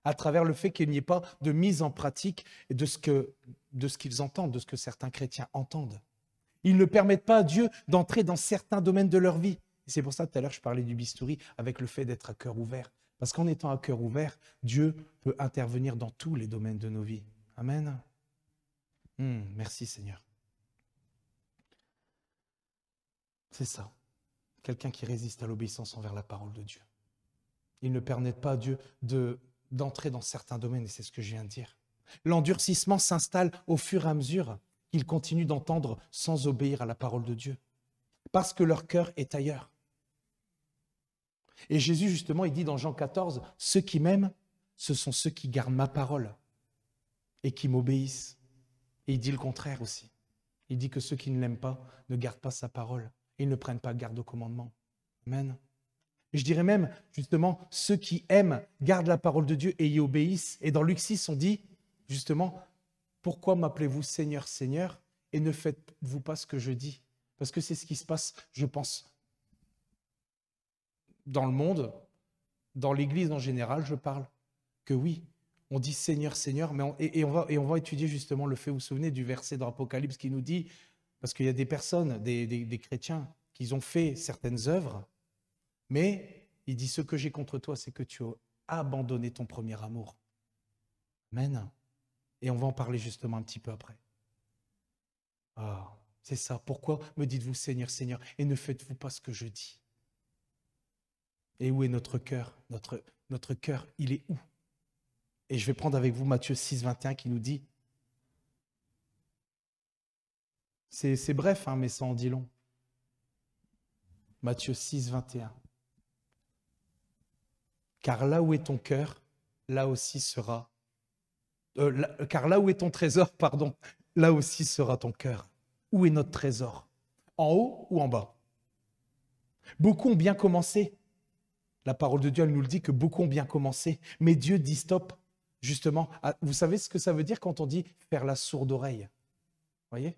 à travers le fait qu'il n'y ait pas de mise en pratique de ce qu'ils entendent, de ce que certains chrétiens entendent. Ils ne permettent pas à Dieu d'entrer dans certains domaines de leur vie. Et c'est pour ça que tout à l'heure, je parlais du bistouri avec le fait d'être à cœur ouvert. Parce qu'en étant à cœur ouvert, Dieu peut intervenir dans tous les domaines de nos vies. Amen. Merci Seigneur. C'est ça. Quelqu'un qui résiste à l'obéissance envers la parole de Dieu. Ils ne permettent pas à Dieu d'entrer dans certains domaines, et c'est ce que je viens de dire. L'endurcissement s'installe au fur et à mesure qu'ils continuent d'entendre sans obéir à la parole de Dieu. Parce que leur cœur est ailleurs. Et Jésus, justement, il dit dans Jean 14, « Ceux qui m'aiment, ce sont ceux qui gardent ma parole et qui m'obéissent. » Et il dit le contraire aussi. Il dit que ceux qui ne l'aiment pas ne gardent pas sa parole et ils ne prennent pas garde au commandement. Amen. Et je dirais même, justement, ceux qui aiment gardent la parole de Dieu et y obéissent. Et dans Luc 6, on dit, justement, « Pourquoi m'appelez-vous Seigneur, Seigneur, et ne faites-vous pas ce que je dis ?» Parce que c'est ce qui se passe, je pense, dans le monde, dans l'Église en général, je parle, que oui, on dit Seigneur, Seigneur, mais on va étudier justement le fait, vous vous souvenez du verset dans l'Apocalypse qui nous dit, parce qu'il y a des personnes, des chrétiens, qui ont fait certaines œuvres, mais il dit, ce que j'ai contre toi, c'est que tu as abandonné ton premier amour. Amen. Et on va en parler justement un petit peu après. Ah, c'est ça. Pourquoi me dites-vous Seigneur, Seigneur, et ne faites-vous pas ce que je dis? Et où est notre cœur? Notre cœur, il est où? Et je vais prendre avec vous Matthieu 6, 21 qui nous dit, c'est bref, hein, mais ça en dit long. Matthieu 6, 21. Car là où est ton cœur, là aussi sera... car là où est ton trésor, pardon, là aussi sera ton cœur. Où est notre trésor? En haut ou en bas? Beaucoup ont bien commencé. La parole de Dieu, elle nous le dit que beaucoup ont bien commencé. Mais Dieu dit stop, justement. Vous savez ce que ça veut dire quand on dit faire la sourde oreille? Vous voyez?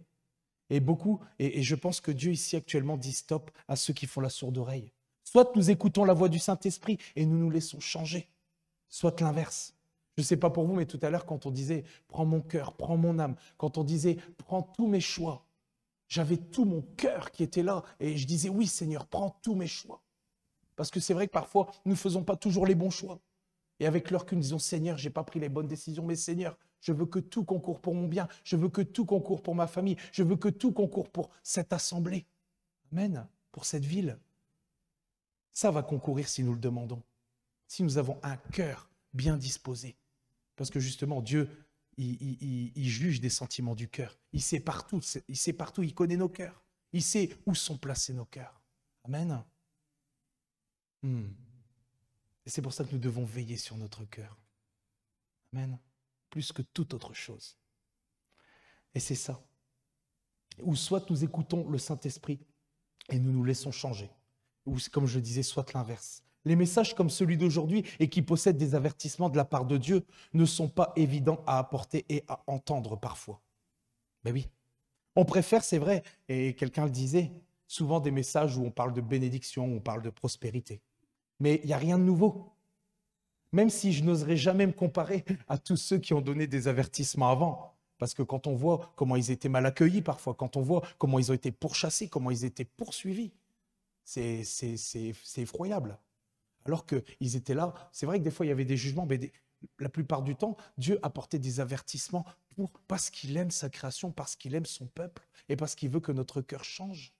Et beaucoup, et je pense que Dieu ici actuellement dit stop à ceux qui font la sourde oreille. Soit nous écoutons la voix du Saint-Esprit et nous nous laissons changer, soit l'inverse. Je ne sais pas pour vous, mais tout à l'heure, quand on disait « prends mon cœur, prends mon âme », quand on disait « prends tous mes choix », j'avais tout mon cœur qui était là et je disais « oui Seigneur, prends tous mes choix ». Parce que c'est vrai que parfois, nous ne faisons pas toujours les bons choix. Et avec leur cul, nous disons « Seigneur, je n'ai pas pris les bonnes décisions, mais Seigneur, je veux que tout concourt pour mon bien, je veux que tout concourt pour ma famille, je veux que tout concourt pour cette assemblée. Amen, pour cette ville. » Ça va concourir si nous le demandons, si nous avons un cœur bien disposé. Parce que justement, Dieu, il juge des sentiments du cœur. Il sait partout, il connaît nos cœurs. Il sait où sont placés nos cœurs. Amen. Et c'est pour ça que nous devons veiller sur notre cœur. Amen. Plus que toute autre chose. Et c'est ça. Ou soit nous écoutons le Saint-Esprit et nous nous laissons changer. ou comme je le disais, soit l'inverse. Les messages comme celui d'aujourd'hui et qui possèdent des avertissements de la part de Dieu ne sont pas évidents à apporter et à entendre parfois. Ben oui. On préfère, c'est vrai, et quelqu'un le disait, souvent des messages où on parle de bénédiction, où on parle de prospérité. Mais il n'y a rien de nouveau. Même si je n'oserais jamais me comparer à tous ceux qui ont donné des avertissements avant. Parce que quand on voit comment ils étaient mal accueillis parfois, quand on voit comment ils ont été pourchassés, comment ils étaient poursuivis, c'est effroyable. Alors qu'ils étaient là, c'est vrai que des fois il y avait des jugements, mais la plupart du temps, Dieu apportait des avertissements parce qu'il aime sa création, parce qu'il aime son peuple et parce qu'il veut que notre cœur change.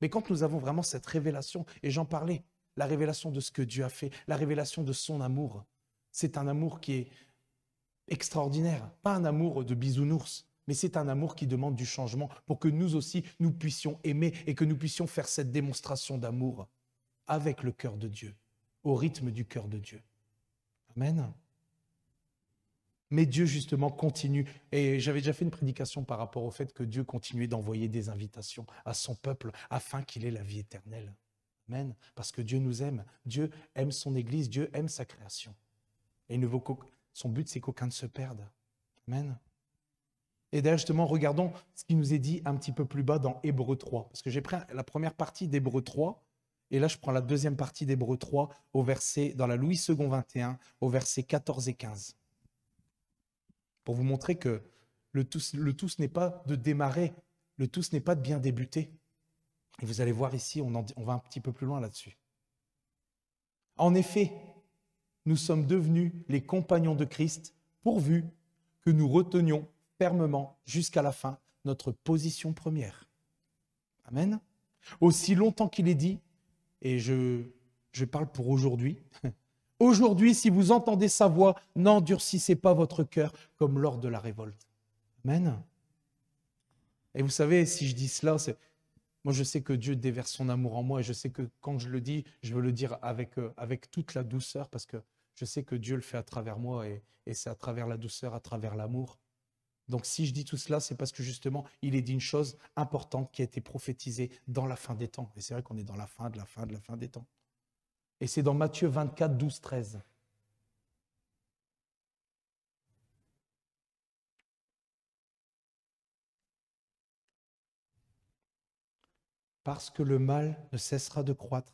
Mais quand nous avons vraiment cette révélation, et j'en parlais, la révélation de ce que Dieu a fait, la révélation de son amour, c'est un amour qui est extraordinaire, pas un amour de bisounours, mais c'est un amour qui demande du changement pour que nous aussi, nous puissions aimer et que nous puissions faire cette démonstration d'amour avec le cœur de Dieu, au rythme du cœur de Dieu. Amen. Mais Dieu, justement, continue. Et j'avais déjà fait une prédication par rapport au fait que Dieu continuait d'envoyer des invitations à son peuple afin qu'il ait la vie éternelle. Amen. Parce que Dieu nous aime. Dieu aime son Église. Dieu aime sa création. Et son but, c'est qu'aucun ne se perde. Amen. Et d'ailleurs, justement, regardons ce qui nous est dit un petit peu plus bas dans Hébreux 3. Parce que j'ai pris la première partie d'Hébreux 3. Et là, je prends la deuxième partie d'Hébreux 3 dans la Louis II 21, au verset 14 et 15. Pour vous montrer que le tout ce n'est pas de démarrer, le tout ce n'est pas de bien débuter. Et vous allez voir ici, on va un petit peu plus loin là-dessus. En effet, nous sommes devenus les compagnons de Christ pourvu que nous retenions fermement jusqu'à la fin notre position première. Amen. Aussi longtemps qu'il est dit, et je parle pour aujourd'hui, aujourd'hui, si vous entendez sa voix, n'endurcissez pas votre cœur comme lors de la révolte. Amen. Et vous savez, si je dis cela, moi je sais que Dieu déverse son amour en moi et je sais que quand je le dis, je veux le dire avec toute la douceur parce que je sais que Dieu le fait à travers moi et c'est à travers la douceur, à travers l'amour. Donc si je dis tout cela, c'est parce que justement, il est dit une chose importante qui a été prophétisée dans la fin des temps. Et c'est vrai qu'on est dans la fin des temps. Et c'est dans Matthieu 24, 12, 13. Parce que le mal ne cessera de croître.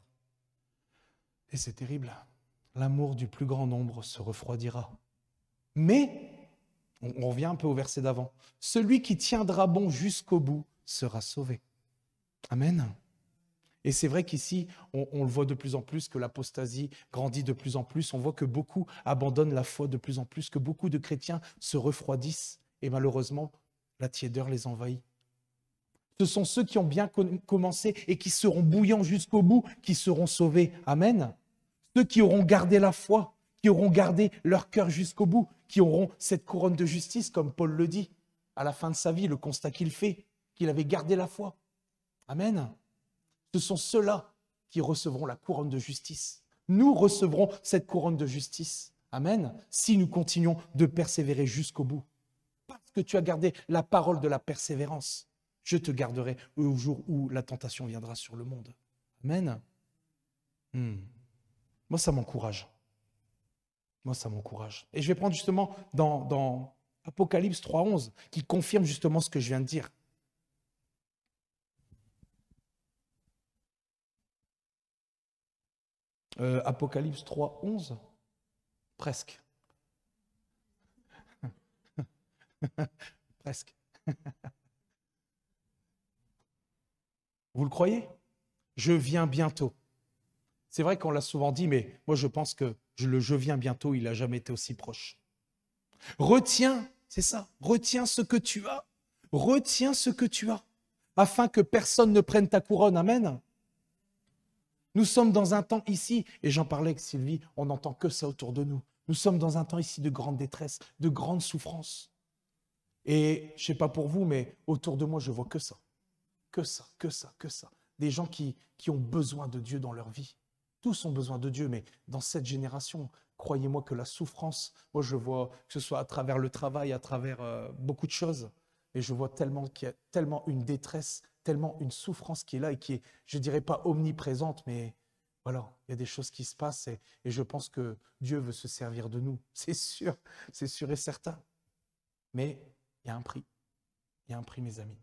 Et c'est terrible. L'amour du plus grand nombre se refroidira. Mais, on revient un peu au verset d'avant, celui qui tiendra bon jusqu'au bout sera sauvé. Amen. Et c'est vrai qu'ici, on le voit de plus en plus, que l'apostasie grandit de plus en plus. On voit que beaucoup abandonnent la foi de plus en plus, que beaucoup de chrétiens se refroidissent. Et malheureusement, la tiédeur les envahit. Ce sont ceux qui ont bien commencé et qui seront bouillants jusqu'au bout, qui seront sauvés. Amen. Ceux qui auront gardé la foi, qui auront gardé leur cœur jusqu'au bout, qui auront cette couronne de justice, comme Paul le dit, à la fin de sa vie, le constat qu'il fait, qu'il avait gardé la foi. Amen. Ce sont ceux-là qui recevront la couronne de justice. Nous recevrons cette couronne de justice. Amen. Si nous continuons de persévérer jusqu'au bout. Parce que tu as gardé la parole de la persévérance. Je te garderai au jour où la tentation viendra sur le monde. Amen. Moi, ça m'encourage. Moi, ça m'encourage. Et je vais prendre justement dans Apocalypse 3.11, qui confirme justement ce que je viens de dire. Apocalypse 3.11, presque. Presque. Vous le croyez? Je viens bientôt. C'est vrai qu'on l'a souvent dit, mais moi je pense que le je viens bientôt, il n'a jamais été aussi proche. Retiens, c'est ça, retiens ce que tu as. Retiens ce que tu as, afin que personne ne prenne ta couronne. Amen. Nous sommes dans un temps ici, et j'en parlais avec Sylvie, on n'entend que ça autour de nous. Nous sommes dans un temps ici de grande détresse, de grande souffrance. Et je ne sais pas pour vous, mais autour de moi, je vois que ça. Que ça, que ça, que ça. Des gens qui ont besoin de Dieu dans leur vie. Tous ont besoin de Dieu, mais dans cette génération, croyez-moi que la souffrance, moi je vois, que ce soit à travers le travail, à travers beaucoup de choses, et je vois tellement qu'il y a tellement une détresse, tellement une souffrance qui est là et qui est, je ne dirais pas omniprésente, mais Voilà, il y a des choses qui se passent et je pense que Dieu veut se servir de nous. C'est sûr et certain. Mais il y a un prix. Il y a un prix, mes amis.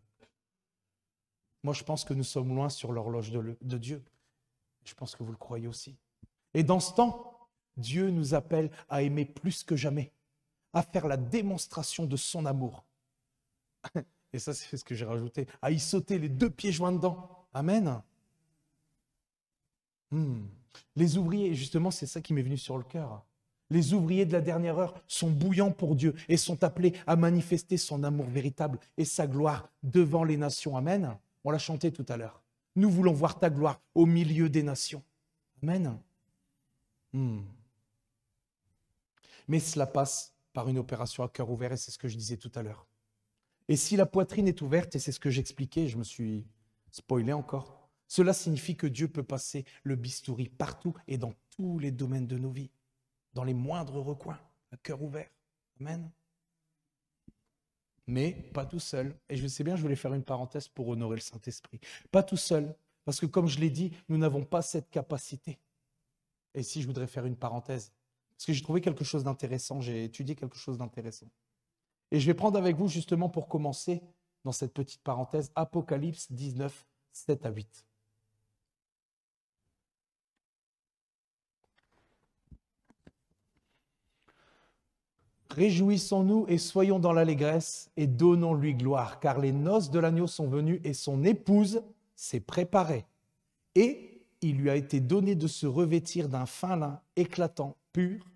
Moi, je pense que nous sommes loin sur l'horloge de Dieu. Je pense que vous le croyez aussi. Et dans ce temps, Dieu nous appelle à aimer plus que jamais, à faire la démonstration de son amour. Et ça, c'est ce que j'ai rajouté, à y sauter les 2 pieds joints dedans. Amen. Les ouvriers, justement, c'est ça qui m'est venu sur le cœur. Les ouvriers de la dernière heure sont bouillants pour Dieu et sont appelés à manifester son amour véritable et sa gloire devant les nations. Amen. On l'a chanté tout à l'heure. Nous voulons voir ta gloire au milieu des nations. Amen. Mais cela passe par une opération à cœur ouvert et c'est ce que je disais tout à l'heure. Et si la poitrine est ouverte, et c'est ce que j'expliquais, je me suis spoilé encore, cela signifie que Dieu peut passer le bistouri partout et dans tous les domaines de nos vies, dans les moindres recoins, à cœur ouvert. Amen. Mais pas tout seul. Et je sais bien, je voulais faire une parenthèse pour honorer le Saint-Esprit. Pas tout seul, parce que comme je l'ai dit, nous n'avons pas cette capacité. Et ici, je voudrais faire une parenthèse, parce que j'ai trouvé quelque chose d'intéressant, j'ai étudié quelque chose d'intéressant. Et je vais prendre avec vous justement pour commencer, dans cette petite parenthèse, Apocalypse 19, 7 à 8. Réjouissons-nous et soyons dans l'allégresse et donnons-lui gloire, car les noces de l'agneau sont venues et son épouse s'est préparée. Et il lui a été donné de se revêtir d'un fin lin éclatant, pur,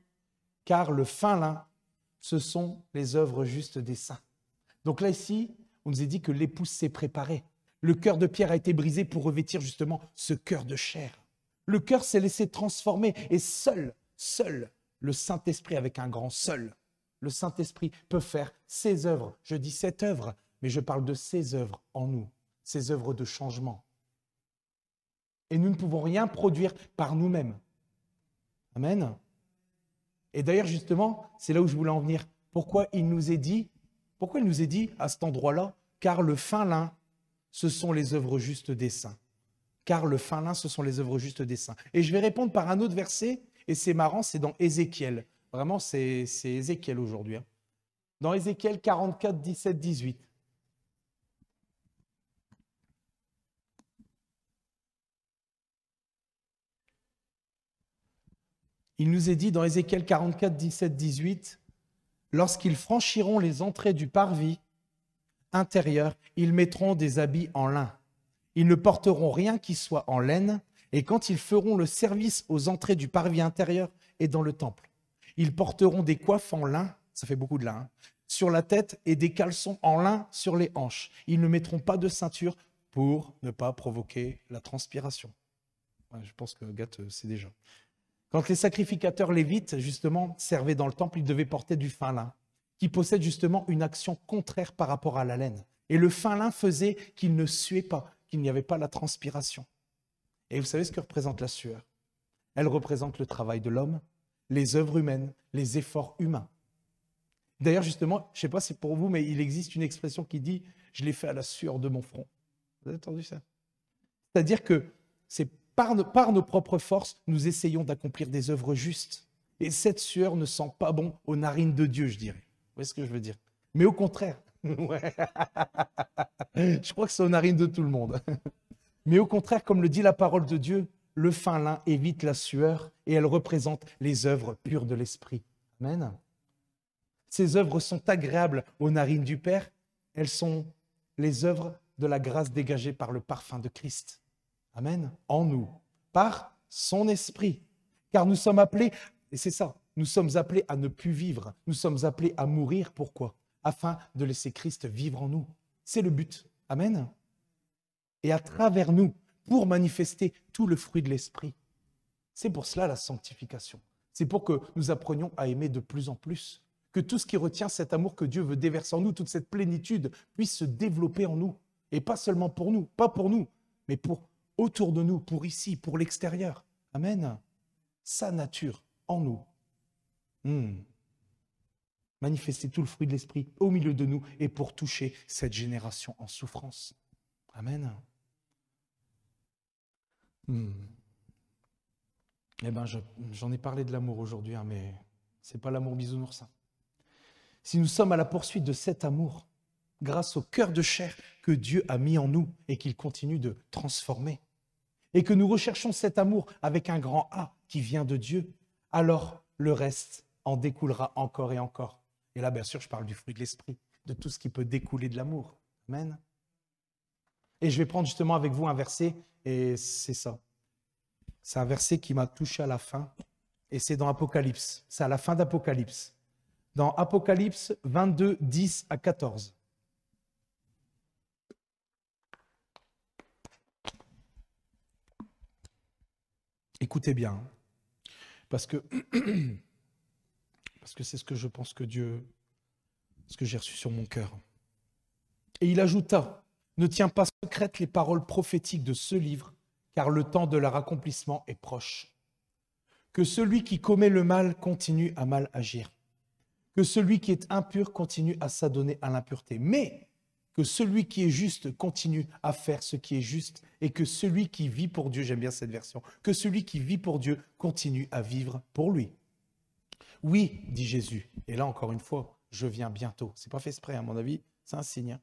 car le fin lin, ce sont les œuvres justes des saints. Donc là, ici, on nous a dit que l'épouse s'est préparée. Le cœur de Pierre a été brisé pour revêtir justement ce cœur de chair. Le cœur s'est laissé transformer et seul le Saint-Esprit avec un grand seul, le Saint-Esprit peut faire ses œuvres. Je dis cette œuvre, mais je parle de ses œuvres en nous, ses œuvres de changement. Et nous ne pouvons rien produire par nous-mêmes. Amen. Et d'ailleurs, justement, c'est là où je voulais en venir. Pourquoi il nous est dit à cet endroit-là, car le fin lin, ce sont les œuvres justes des saints. Car le fin lin, ce sont les œuvres justes des saints. Et je vais répondre par un autre verset, et c'est marrant, c'est dans Ézéchiel. Vraiment, c'est Ézéchiel aujourd'hui. Hein. Dans Ézéchiel 44, 17, 18. Il nous est dit dans Ézéchiel 44, 17, 18, « Lorsqu'ils franchiront les entrées du parvis intérieur, ils mettront des habits en lin. Ils ne porteront rien qui soit en laine, et quand ils feront le service aux entrées du parvis intérieur et dans le temple, ils porteront des coiffes en lin, ça fait beaucoup de lin, hein, sur la tête et des caleçons en lin sur les hanches. Ils ne mettront pas de ceinture pour ne pas provoquer la transpiration. » Ouais, je pense que Agathe sait déjà. Quand les sacrificateurs lévites, justement, servaient dans le temple, ils devaient porter du fin lin, qui possède justement une action contraire par rapport à la laine. Et le fin lin faisait qu'ils ne suaient pas, qu'il n'y avait pas la transpiration. Et vous savez ce que représente la sueur? Elle représente le travail de l'homme, les œuvres humaines, les efforts humains. D'ailleurs, justement, je ne sais pas si c'est pour vous, mais il existe une expression qui dit « je l'ai fait à la sueur de mon front ». Vous avez entendu ça? C'est-à-dire que c'est par nos propres forces, nous essayons d'accomplir des œuvres justes. Et cette sueur ne sent pas bon aux narines de Dieu, je dirais. Vous voyez ce que je veux dire? Mais au contraire, ouais. Je crois que c'est aux narines de tout le monde. Mais au contraire, comme le dit la parole de Dieu, le fin lin évite la sueur et elle représente les œuvres pures de l'esprit. Amen. Ces œuvres sont agréables aux narines du Père. Elles sont les œuvres de la grâce dégagée par le parfum de Christ. Amen. En nous, par son esprit. Car nous sommes appelés, et c'est ça, nous sommes appelés à ne plus vivre. Nous sommes appelés à mourir. Pourquoi? Afin de laisser Christ vivre en nous. C'est le but. Amen. Et à travers nous, pour manifester tout le fruit de l'esprit. C'est pour cela la sanctification. C'est pour que nous apprenions à aimer de plus en plus. Que tout ce qui retient cet amour que Dieu veut déverser en nous, toute cette plénitude, puisse se développer en nous. Et pas seulement pour nous, pas pour nous, mais pour autour de nous, pour ici, pour l'extérieur. Amen. Sa nature en nous. Manifester tout le fruit de l'esprit au milieu de nous et pour toucher cette génération en souffrance. Amen. Eh ben, j'en ai parlé de l'amour aujourd'hui, hein, mais c'est pas l'amour bisounours. Hein. Si nous sommes à la poursuite de cet amour, grâce au cœur de chair que Dieu a mis en nous et qu'il continue de transformer, et que nous recherchons cet amour avec un grand A qui vient de Dieu, alors le reste en découlera encore et encore. Et là, bien sûr, je parle du fruit de l'esprit, de tout ce qui peut découler de l'amour. Amen. Et je vais prendre justement avec vous un verset, et c'est ça. C'est un verset qui m'a touché à la fin, et c'est dans Apocalypse. C'est à la fin d'Apocalypse. Dans Apocalypse 22, 10 à 14. Écoutez bien, hein, parce que c'est ce que je pense que Dieu, ce que j'ai reçu sur mon cœur. Et il ajouta, ne tiens pas secrètes les paroles prophétiques de ce livre, car le temps de leur accomplissement est proche. Que celui qui commet le mal continue à mal agir. Que celui qui est impur continue à s'adonner à l'impureté. Mais que celui qui est juste continue à faire ce qui est juste et que celui qui vit pour Dieu, j'aime bien cette version, que celui qui vit pour Dieu continue à vivre pour lui. Oui, dit Jésus, et là encore une fois, je viens bientôt. C'est pas fait exprès, à mon avis, c'est un signe.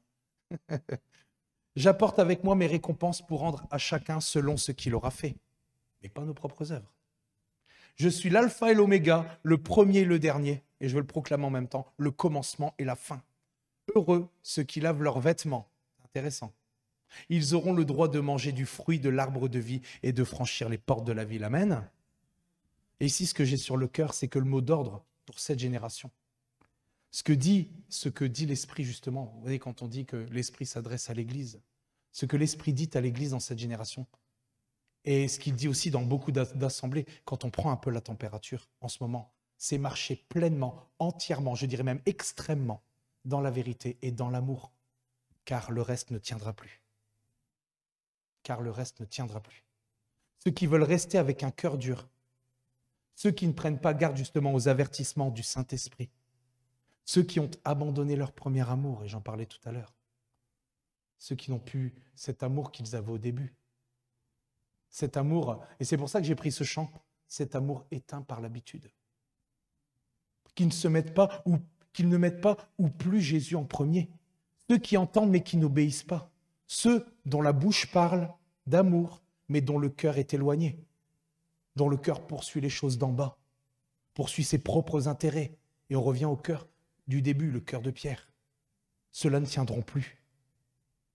J'apporte avec moi mes récompenses pour rendre à chacun selon ce qu'il aura fait, mais pas nos propres œuvres. Je suis l'alpha et l'oméga, le premier et le dernier, et je veux le proclamer en même temps, le commencement et la fin. Heureux ceux qui lavent leurs vêtements. Intéressant. Ils auront le droit de manger du fruit de l'arbre de vie et de franchir les portes de la ville. Amen. Et ici, ce que j'ai sur le cœur, c'est que le mot d'ordre pour cette génération, ce que dit l'Esprit justement, vous voyez quand on dit que l'Esprit s'adresse à l'Église, ce que l'Esprit dit à l'Église dans cette génération, et ce qu'il dit aussi dans beaucoup d'assemblées, quand on prend un peu la température en ce moment, c'est marcher pleinement, entièrement, je dirais même extrêmement, dans la vérité et dans l'amour, car le reste ne tiendra plus. Car le reste ne tiendra plus. Ceux qui veulent rester avec un cœur dur, ceux qui ne prennent pas garde justement aux avertissements du Saint-Esprit, ceux qui ont abandonné leur premier amour, et j'en parlais tout à l'heure, ceux qui n'ont plus cet amour qu'ils avaient au début, cet amour, et c'est pour ça que j'ai pris ce chant, cet amour éteint par l'habitude, qu'ils ne mettent pas ou plus Jésus en premier, ceux qui entendent mais qui n'obéissent pas, ceux dont la bouche parle d'amour mais dont le cœur est éloigné, dont le cœur poursuit les choses d'en bas, poursuit ses propres intérêts, et on revient au cœur du début, le cœur de Pierre. Ceux-là ne tiendront plus.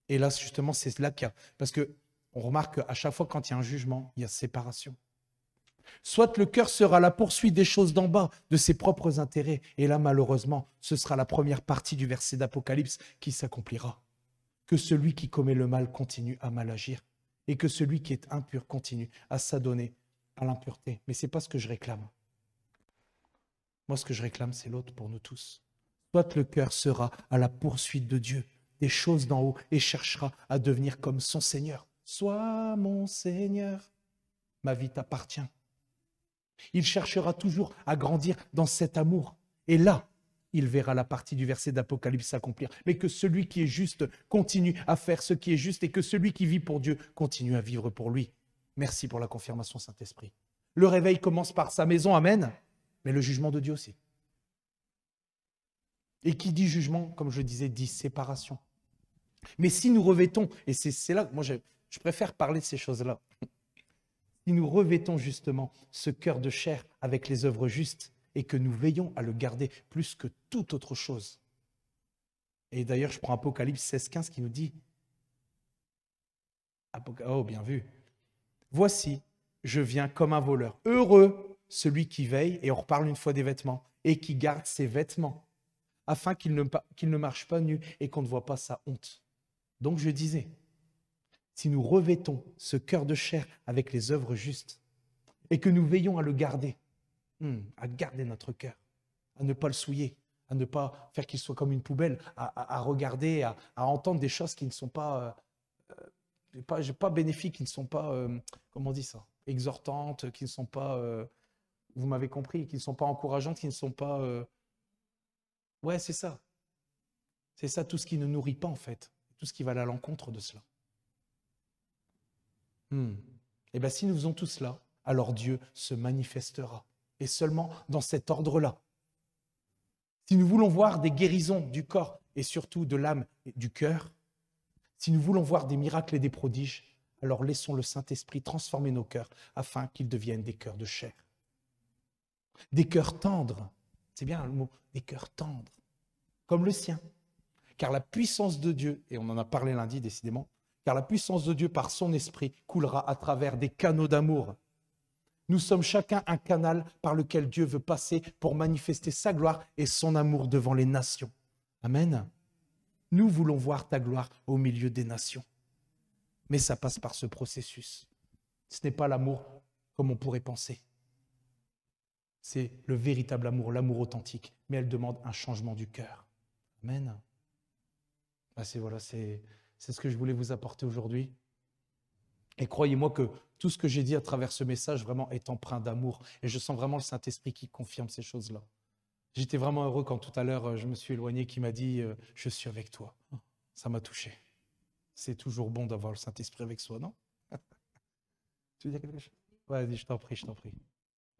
Et là, justement, c'est là qu'il y a... Parce qu'on remarque qu'à chaque fois, quand il y a un jugement, il y a séparation. Soit le cœur sera la poursuite des choses d'en bas, de ses propres intérêts. Et là, malheureusement, ce sera la première partie du verset d'Apocalypse qui s'accomplira. Que celui qui commet le mal continue à mal agir. Et que celui qui est impur continue à s'adonner à l'impureté. Mais ce n'est pas ce que je réclame. Moi, ce que je réclame, c'est l'autre pour nous tous. Soit le cœur sera à la poursuite de Dieu, des choses d'en haut, et cherchera à devenir comme son Seigneur. Sois mon Seigneur, ma vie t'appartient. Il cherchera toujours à grandir dans cet amour. Et là, il verra la partie du verset d'Apocalypse s'accomplir. Mais que celui qui est juste continue à faire ce qui est juste et que celui qui vit pour Dieu continue à vivre pour lui. Merci pour la confirmation, Saint-Esprit. Le réveil commence par sa maison, amen, mais le jugement de Dieu aussi. Et qui dit jugement, comme je le disais, dit séparation. Mais si nous revêtons, et c'est là que moi je préfère parler de ces choses-là, si nous revêtons justement ce cœur de chair avec les œuvres justes et que nous veillons à le garder plus que toute autre chose. Et d'ailleurs, je prends Apocalypse 16, 15 qui nous dit, oh bien vu, voici, je viens comme un voleur. Heureux celui qui veille, et on reparle une fois des vêtements, et qui garde ses vêtements, afin qu'il ne marche pas nu et qu'on ne voit pas sa honte. Donc je disais, si nous revêtons ce cœur de chair avec les œuvres justes et que nous veillons à le garder, à garder notre cœur, à ne pas le souiller, à ne pas faire qu'il soit comme une poubelle, à regarder, à entendre des choses qui ne sont pas bénéfiques, qui ne sont pas, comment on dit ça, exhortantes, qui ne sont pas, vous m'avez compris, qui ne sont pas encourageantes, qui ne sont pas... Ouais, c'est ça. C'est ça, tout ce qui ne nourrit pas en fait, tout ce qui va à l'encontre de cela. Et bien si nous faisons tout cela, alors Dieu se manifestera. Et seulement dans cet ordre-là. Si nous voulons voir des guérisons du corps et surtout de l'âme et du cœur, si nous voulons voir des miracles et des prodiges, alors laissons le Saint-Esprit transformer nos cœurs afin qu'ils deviennent des cœurs de chair. Des cœurs tendres, c'est bien le mot, des cœurs tendres, comme le sien. Car la puissance de Dieu, et on en a parlé lundi décidément, car la puissance de Dieu par son esprit coulera à travers des canaux d'amour. Nous sommes chacun un canal par lequel Dieu veut passer pour manifester sa gloire et son amour devant les nations. Amen. Nous voulons voir ta gloire au milieu des nations. Mais ça passe par ce processus. Ce n'est pas l'amour comme on pourrait penser. C'est le véritable amour, l'amour authentique. Mais elle demande un changement du cœur. Amen. Voilà, c'est ce que je voulais vous apporter aujourd'hui. Et croyez-moi que tout ce que j'ai dit à travers ce message vraiment est empreint d'amour. Et je sens vraiment le Saint-Esprit qui confirme ces choses-là. J'étais vraiment heureux quand tout à l'heure je me suis éloigné, qui m'a dit « Je suis avec toi ». Ça m'a touché. C'est toujours bon d'avoir le Saint-Esprit avec soi, non? Tu veux dire quelque chose? Vas-y, je t'en prie, je t'en prie.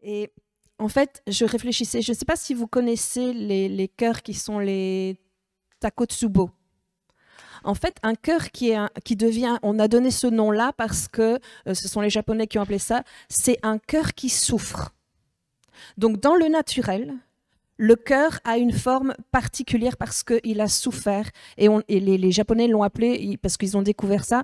Et en fait, je réfléchissais, je ne sais pas si vous connaissez les cœurs qui sont les Takotsubo. En fait, un cœur qui devient, on a donné ce nom-là parce que ce sont les Japonais qui ont appelé ça, c'est un cœur qui souffre. Donc, dans le naturel, le cœur a une forme particulière parce qu'il a souffert. Et les Japonais l'ont appelé, parce qu'ils ont découvert ça,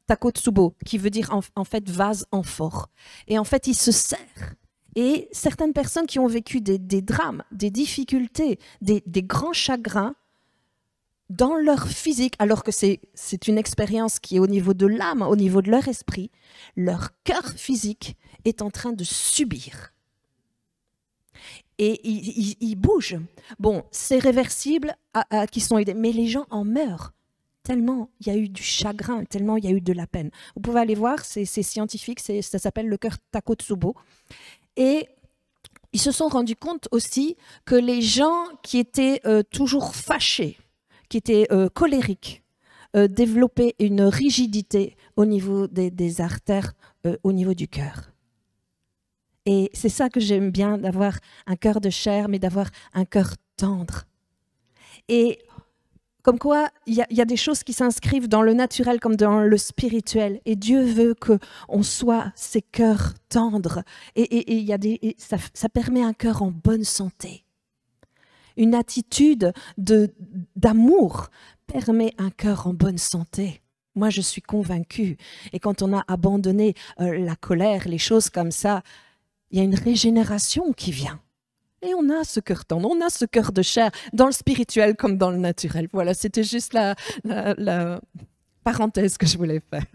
Takotsubo, qui veut dire en fait vase amphore. Et en fait, il se serre. Et certaines personnes qui ont vécu des drames, des difficultés, des grands chagrins, dans leur physique, alors que c'est une expérience qui est au niveau de l'âme, au niveau de leur esprit, leur cœur physique est en train de subir. Et ils bougent. Bon, c'est réversible qui sont aidés, mais les gens en meurent tellement il y a eu du chagrin, tellement il y a eu de la peine. Vous pouvez aller voir, c'est scientifique, ça s'appelle le cœur Takotsubo. Et ils se sont rendus compte aussi que les gens qui étaient toujours fâchés, qui étaient colériques, développaient une rigidité au niveau des artères, au niveau du cœur. Et c'est ça que j'aime bien, d'avoir un cœur de chair, mais d'avoir un cœur tendre. Et comme quoi, il y a des choses qui s'inscrivent dans le naturel comme dans le spirituel. Et Dieu veut qu'on soit ces cœurs tendres. Et ça permet un cœur en bonne santé. Une attitude d'amour permet un cœur en bonne santé. Moi, je suis convaincue. Et quand on a abandonné la colère, les choses comme ça, il y a une régénération qui vient. Et on a ce cœur tendre, on a ce cœur de chair, dans le spirituel comme dans le naturel. Voilà, c'était juste la parenthèse que je voulais faire.